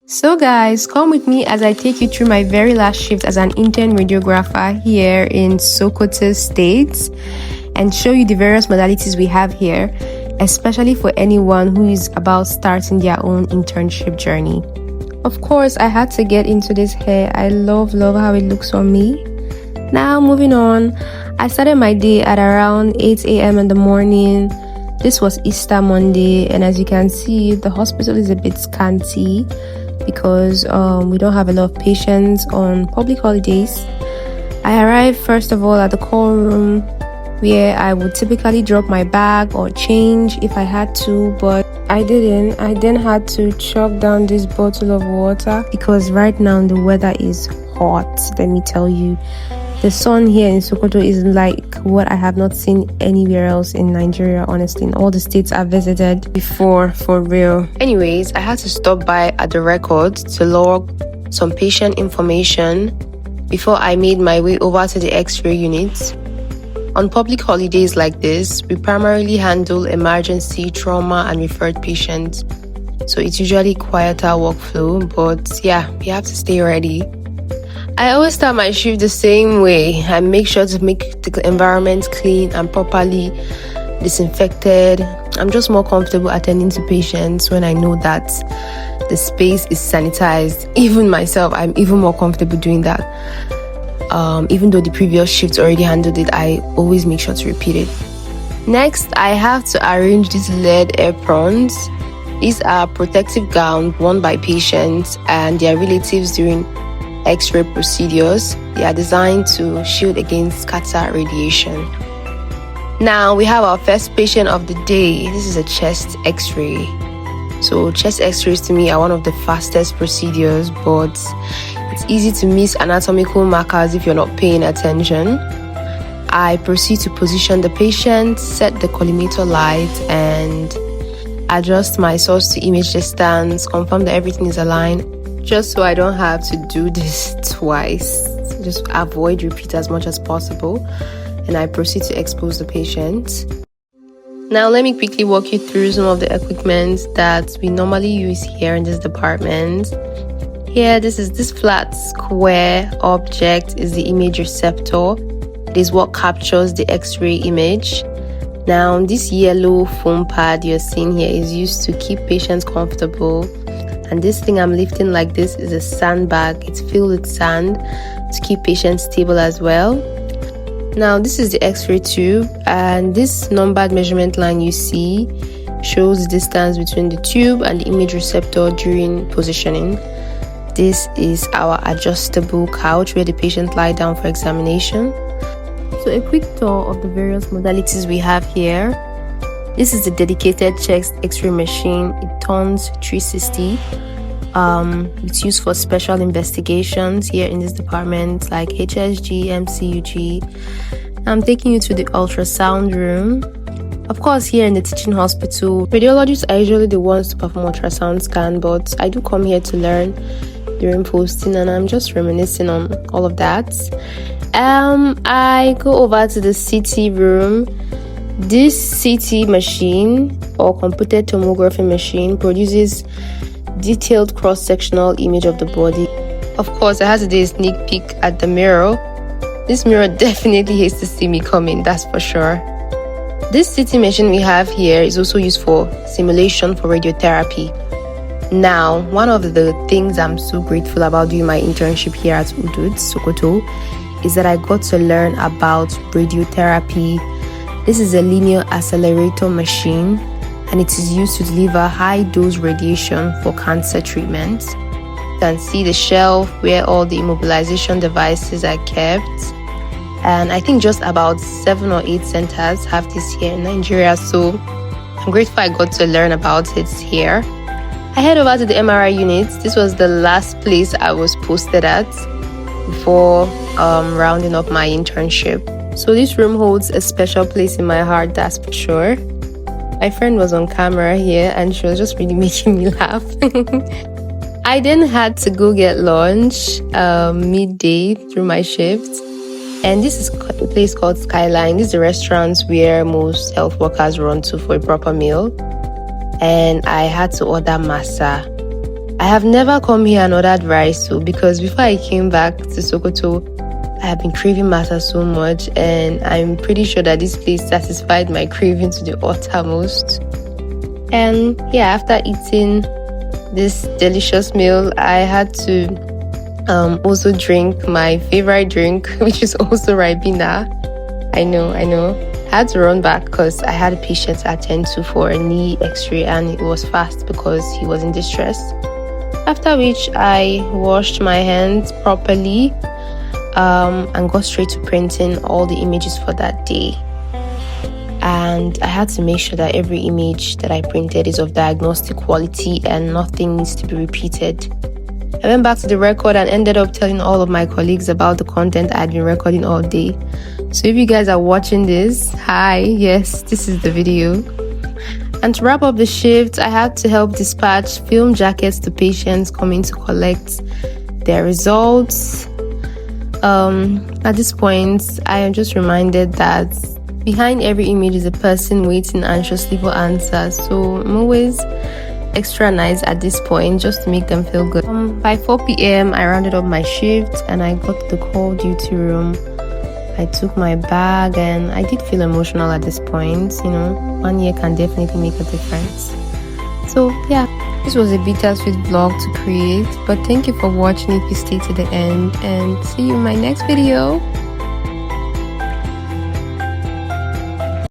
So guys, come with me as I take you through my very last shift as an intern radiographer here in Sokoto State and show you the various modalities we have here, especially for anyone who is about starting their own internship journey. Of course, I had to get into this hair. I love how it looks on me. Now moving on, I started my day at around 8 a.m. in the morning. This was Easter Monday, and as you can see, the hospital is a bit scanty because we don't have a lot of patients on public holidays. I arrived first of all at the call room where I would typically drop my bag or change if I had to, but I didn't. I then had to chug down this bottle of water because right now the weather is hot, let me tell you. The sun here in Sokoto is like what I have not seen anywhere else in Nigeria, honestly, in all the states I've visited before, for real. Anyways, I had to stop by at the records to log some patient information before I made my way over to the X-ray unit. On public holidays like this, we primarily handle emergency, trauma, and referred patients. So it's usually quieter workflow, but yeah, you have to stay ready. I always start my shift the same way. I make sure to make the environment clean and properly disinfected. I'm just more comfortable attending to patients when I know that the space is sanitized. Even myself, I'm even more comfortable doing that. Even though the previous shifts already handled it, I always make sure to repeat it. Next, I have to arrange these lead aprons. These are protective gowns worn by patients and their relatives during X-ray procedures. They are designed to shield against scatter radiation. Now we have our first patient of the day. This is a chest X-ray. So chest X-rays to me are one of the fastest procedures, but it's easy to miss anatomical markers if you're not paying attention. I proceed to position the patient, set the collimator light, and adjust my source to image distance, confirm that everything is aligned, just so I don't have to do this twice. Just avoid repeat as much as possible, and I proceed to expose the patient. Now let me quickly walk you through some of the equipment that we normally use here in this department. Here, this flat square object is the image receptor. It is what captures the X-ray image. Now this yellow foam pad you're seeing here is used to keep patients comfortable. And this thing I'm lifting like this is a sandbag. It's filled with sand to keep patients stable as well. Now this is the X-ray tube, and this numbered measurement line you see shows the distance between the tube and the image receptor during positioning. This is our adjustable couch where the patient lie down for examination. So a quick tour of the various modalities we have here. This is the dedicated chest X-ray machine. It turns 360. It's used for special investigations here in this department like HSG, MCUG. I'm taking you to the ultrasound room. Of course, here in the teaching hospital, radiologists are usually the ones to perform ultrasound scan, but I do come here to learn during posting, and I'm just reminiscing on all of that. I go over to the CT room. This CT machine or computed tomography machine produces detailed cross-sectional image of the body. Of course, I had to do a sneak peek at the mirror. This mirror definitely hates to see me coming, that's for sure. This CT machine we have here is also used for simulation for radiotherapy. Now, one of the things I'm so grateful about doing my internship here at Udud, Sokoto, is that I got to learn about radiotherapy. This is a linear accelerator machine, and it is used to deliver high-dose radiation for cancer treatment. You can see the shelf where all the immobilization devices are kept. And I think just about 7 or 8 centers have this here in Nigeria, so I'm grateful I got to learn about it here. I head over to the MRI unit. This was the last place I was posted at before rounding up my internship. So this room holds a special place in my heart, that's for sure. My friend was on camera here and she was just really making me laugh. I then had to go get lunch midday through my shift. And this is a place called Skyline. This is the restaurant where most health workers run to for a proper meal. And I had to order masa. I have never come here and ordered rice, so because before I came back to Sokoto, I have been craving masa so much, and I'm pretty sure that this place satisfied my craving to the uttermost. And yeah, after eating this delicious meal, I had to also drink my favorite drink, which is also Ribena. I know. I had to run back because I had a patient to attend to for a knee x-ray, and it was fast because he was in distress. After which I washed my hands properly and got straight to printing all the images for that day. And I had to make sure that every image that I printed is of diagnostic quality and nothing needs to be repeated. I went back to the record and ended up telling all of my colleagues about the content I had been recording all day. So if you guys are watching this, hi, yes, this is the video. And to wrap up the shift, I had to help dispatch film jackets to patients coming to collect their results. At this point, I am just reminded that behind every image is a person waiting anxiously for answers. So I'm always extra nice at this point just to make them feel good. By 4 p.m. I rounded up my shift and I got to the call duty room. I took my bag and I did feel emotional at this point. 1 year can definitely make a difference. So yeah, this was a bittersweet vlog to create, but thank you for watching if you stayed to the end, and see you in my next video.